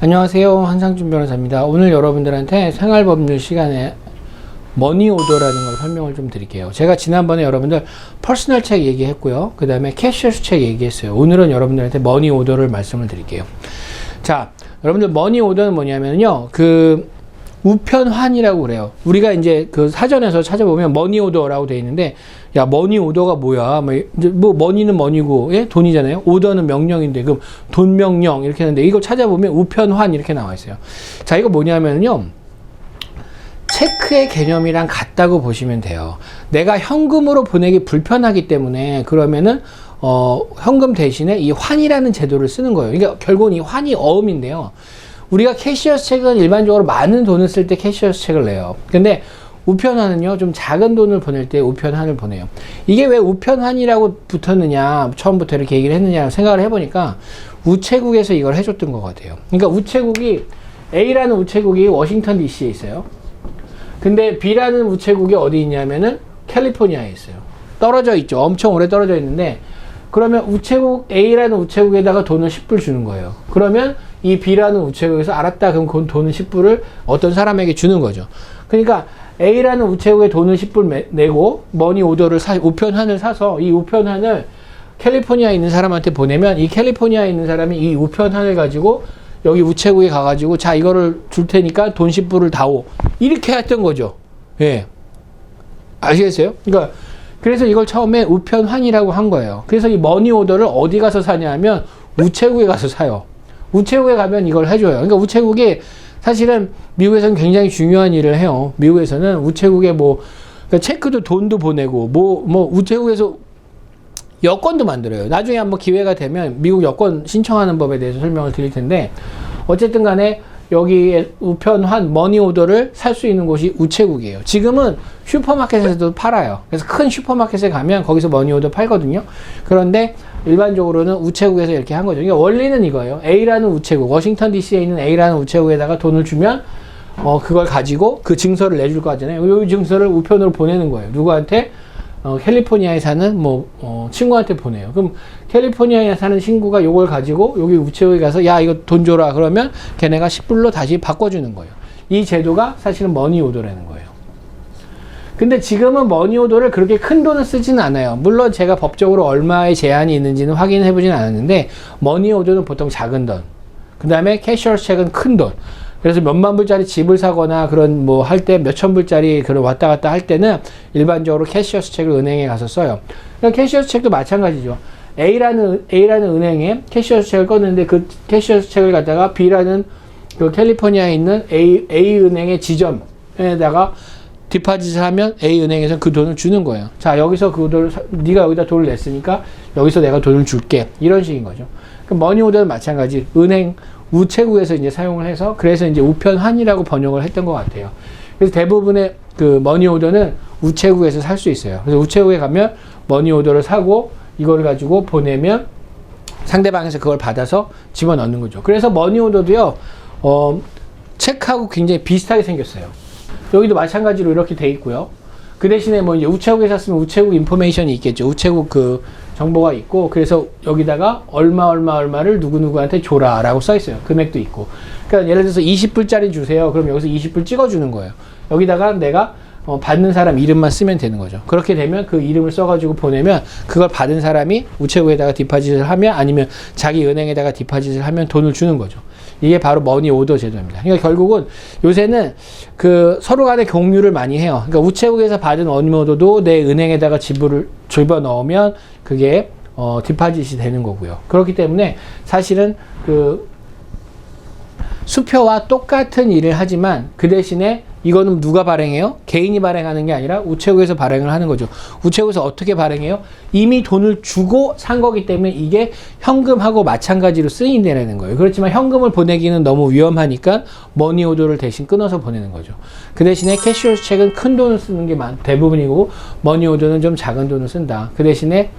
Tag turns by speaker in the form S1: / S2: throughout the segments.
S1: 안녕하세요, 한상준 변호사입니다. 오늘 여러분들한테 생활법률 시간에 머니오더라는 걸 설명을 좀 드릴게요. 제가 지난번에 여러분들 퍼스널 책 얘기했고요, 그 다음에 캐셔스 책 얘기했어요. 오늘은 여러분들한테 머니오더를 말씀을 드릴게요. 자, 여러분들 머니오더는 뭐냐면요, 우편환이라고 그래요. 우리가 이제 그 사전에서 찾아보면 머니오더라고 되어 있는데, 야, 머니오더가 뭐야? 뭐 머니는 머니고, 예? 돈이잖아요. 오더는 명령인데, 그럼 돈 명령 이렇게 하는데, 이걸 찾아보면 우편환 이렇게 나와 있어요. 자, 이거 뭐냐면요, 체크의 개념이랑 같다고 보시면 돼요. 내가 현금으로 보내기 불편하기 때문에, 그러면은 현금 대신에 이 환이라는 제도를 쓰는 거예요. 그러니까 결국은 이 환이 어음인데요. 우리가 캐시어스 책은 일반적으로 많은 돈을 쓸 때 캐시어스 책을 내요. 근데 우편환은요, 좀 작은 돈을 보낼 때 우편환을 보내요. 이게 왜 우편환이라고 붙었느냐, 처음부터 이렇게 얘기를 했느냐 생각을 해보니까 우체국에서 이걸 해줬던 것 같아요. 그러니까 우체국이, A라는 우체국이 워싱턴 DC에 있어요. 근데 B라는 우체국이 어디 있냐면은 캘리포니아에 있어요. 떨어져 있죠. 엄청 오래 떨어져 있는데, 그러면 우체국 A라는 우체국에다가 돈을 10불 주는 거예요. 그러면 이 B라는 우체국에서 알았다, 그럼 그 돈은 10불을 어떤 사람에게 주는 거죠. 그러니까 A라는 우체국에 돈을 10불 내고 머니오더를 우편환을 사서 이 우편환을 캘리포니아에 있는 사람한테 보내면, 이 캘리포니아에 있는 사람이 이 우편환을 가지고 여기 우체국에 가가지고, 자, 이거를 줄 테니까 돈 10불을 다오, 이렇게 했던 거죠. 예, 아시겠어요? 그러니까 그래서 이걸 처음에 우편환이라고 한 거예요. 그래서 이 머니오더를 어디 가서 사냐 하면 우체국에 가서 사요. 우체국에 가면 이걸 해줘요. 그러니까 우체국이 사실은 미국에서는 굉장히 중요한 일을 해요. 미국에서는 우체국에 그러니까 체크도 돈도 보내고, 우체국에서 여권도 만들어요. 나중에 한번 기회가 되면 미국 여권 신청하는 법에 대해서 설명을 드릴 텐데, 어쨌든 간에 여기에 우편환, 머니오더를 살 수 있는 곳이 우체국이에요. 지금은 슈퍼마켓에서도 팔아요. 그래서 큰 슈퍼마켓에 가면 거기서 머니오더 팔거든요. 그런데 일반적으로는 우체국에서 이렇게 한 거죠. 그러니까 원리는 이거예요. A라는 우체국, 워싱턴 DC에 있는 A라는 우체국에다가 돈을 주면 그걸 가지고 그 증서를 내줄 거 하잖아요. 이 증서를 우편으로 보내는 거예요. 누구한테? 캘리포니아에 사는 친구한테 보내요. 그럼 캘리포니아에 사는 친구가 요걸 가지고 여기 우체국에 가서, 야, 이거 돈 줘라 그러면 걔네가 10불로 다시 바꿔주는 거예요. 이 제도가 사실은 머니오더라는 거예요. 근데 지금은 머니오더를 그렇게 큰 돈을 쓰지는 않아요. 물론 제가 법적으로 얼마의 제한이 있는지는 확인해 보지는 않았는데, 머니오더는 보통 작은 돈, 그 다음에 캐셔스 책은 큰 돈. 그래서 몇만 불짜리 집을 사거나 그런 할 때 몇천 불짜리 그런 왔다 갔다 할 때는 일반적으로 캐시어스 책을 은행에 가서 써요. 그러니까 캐시어스 책도 마찬가지죠. A라는 은행에 캐시어스 책을 껐는데, 그 캐시어스 책을 갖다가 B라는 그 캘리포니아에 있는 A 은행의 지점에다가 디파짓을 하면 A 은행에서 그 돈을 주는 거예요. 자, 여기서 그 돈을, 네가 여기다 돈을 냈으니까 여기서 내가 돈을 줄게, 이런 식인 거죠. 그럼 머니오더는 마찬가지, 우체국에서 이제 사용을 해서, 그래서 이제 우편환이라고 번역을 했던 것 같아요. 그래서 대부분의 그 머니오더는 우체국에서 살 수 있어요. 그래서 우체국에 가면 머니오더를 사고, 이걸 가지고 보내면 상대방에서 그걸 받아서 집어넣는 거죠. 그래서 머니오더도요, 체크하고 굉장히 비슷하게 생겼어요. 여기도 마찬가지로 이렇게 돼 있고요. 그 대신에 이제 우체국에 샀으면 우체국 인포메이션이 있겠죠. 우체국 그 정보가 있고, 그래서 여기다가 얼마를 누구누구한테 줘라 라고 써 있어요. 금액도 있고. 그러니까 예를 들어서 20불짜리 주세요. 그럼 여기서 20불 찍어주는 거예요. 여기다가 내가 받는 사람 이름만 쓰면 되는 거죠. 그렇게 되면 그 이름을 써가지고 보내면, 그걸 받은 사람이 우체국에다가 디파짓을 하면, 아니면 자기 은행에다가 디파짓을 하면 돈을 주는 거죠. 이게 바로 머니오더 제도입니다. 그러니까 결국은 요새는 그 서로 간에 공유를 많이 해요. 그러니까 우체국에서 받은 머니오더도 내 은행에다가 집어 넣으면 그게 디파짓이 되는 거고요. 그렇기 때문에 사실은 그 수표와 똑같은 일을 하지만, 그 대신에 이거는 누가 발행해요? 개인이 발행하는 게 아니라 우체국에서 발행을 하는 거죠. 우체국에서 어떻게 발행해요? 이미 돈을 주고 산 거기 때문에 이게 현금하고 마찬가지로 쓰인다는 거예요. 그렇지만 현금을 보내기는 너무 위험하니까 머니오더를 대신 끊어서 보내는 거죠. 그 대신에 캐시어스 책은 큰 돈을 쓰는 게 대부분이고, 머니오더는 좀 작은 돈을 쓴다. 그 대신에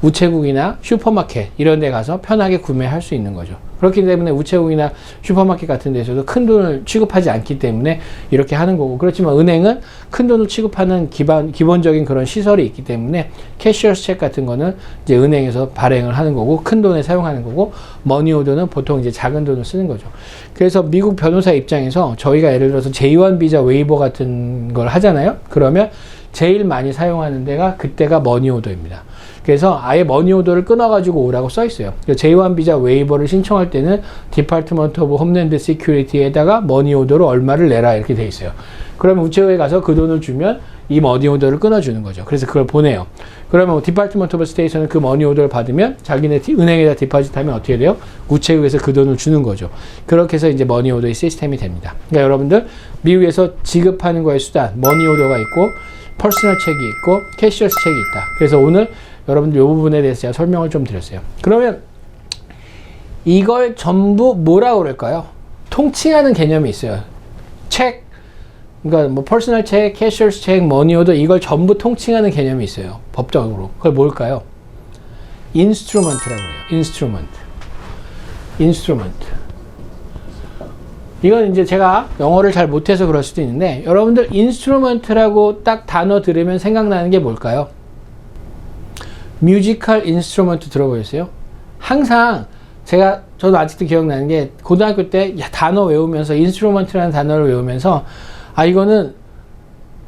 S1: 우체국이나 슈퍼마켓 이런 데 가서 편하게 구매할 수 있는 거죠. 그렇기 때문에 우체국이나 슈퍼마켓 같은 데서도 큰 돈을 취급하지 않기 때문에 이렇게 하는 거고, 그렇지만 은행은 큰 돈을 취급하는 기본적인 그런 시설이 있기 때문에 캐셔스 책 같은 거는 이제 은행에서 발행을 하는 거고 큰 돈에 사용하는 거고, 머니오더는 보통 이제 작은 돈을 쓰는 거죠. 그래서 미국 변호사 입장에서 저희가 예를 들어서 제1 비자 웨이버 같은 걸 하잖아요. 그러면 제일 많이 사용하는 데가 그때가 머니오더입니다. 그래서 아예 머니오더를 끊어가지고 오라고 써 있어요. 제1 비자 웨이버를 신청할 때는 디파트먼트 오브 홈랜드 시큐리티에다가 머니오더로 얼마를 내라 이렇게 돼 있어요. 그러면 우체국에 가서 그 돈을 주면 이 머니오더를 끊어주는 거죠. 그래서 그걸 보내요. 그러면 디파트먼트 오브 스테이션은 그 머니오더를 받으면 자기네 은행에다 디파짓하면 어떻게 돼요? 우체국에서 그 돈을 주는 거죠. 그렇게 해서 이제 머니오더의 시스템이 됩니다. 그러니까 여러분들 미국에서 지급하는 거의 수단 머니오더가 있고 퍼스널 책이 있고 캐셔스 책이 있다. 그래서 오늘 여러분들 이 부분에 대해서 제가 설명을 좀 드렸어요. 그러면 이걸 전부 뭐라고 그럴까요? 통칭하는 개념이 있어요. 책, 그러니까 뭐 퍼스널 책, 캐셔스 책, 머니오더 이걸 전부 통칭하는 개념이 있어요. 법적으로. 그걸 뭘까요? 인스트루먼트라고 해요. 인스트루먼트. 이건 이제 제가 영어를 잘 못해서 그럴 수도 있는데 여러분들 인스트루먼트라고 딱 단어 들으면 생각나는 게 뭘까요? 뮤지컬 인스트루먼트 들어보셨어요? 항상 저도 아직도 기억나는 게 고등학교 때 단어 외우면서 인스트루먼트라는 단어를 외우면서 이거는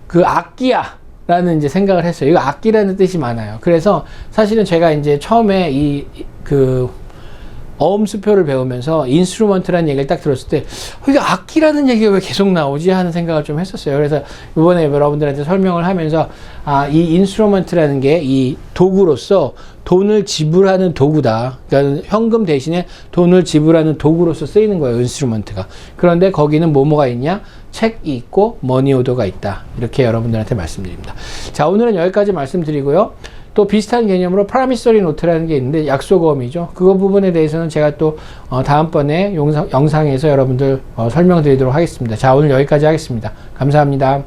S1: 그 악기야 라는 이제 생각을 했어요. 이거 악기라는 뜻이 많아요. 그래서 사실은 제가 이제 처음에 어음수표를 배우면서 인스트루먼트라는 얘기를 딱 들었을 때 이게 악기라는 얘기가 왜 계속 나오지 하는 생각을 좀 했었어요. 그래서 이번에 여러분들한테 설명을 하면서 이 인스트루먼트라는 게 이 도구로서 돈을 지불하는 도구다. 그러니까 현금 대신에 돈을 지불하는 도구로서 쓰이는 거예요. 인스트루먼트가. 그런데 거기는 뭐가 있냐? 책이 있고 머니오더가 있다. 이렇게 여러분들한테 말씀드립니다. 자, 오늘은 여기까지 말씀드리고요. 또 비슷한 개념으로 프라미서리 노트라는 게 있는데 약속어음이죠. 그거 부분에 대해서는 제가 또 다음번에 영상에서 여러분들 설명드리도록 하겠습니다. 자, 오늘 여기까지 하겠습니다. 감사합니다.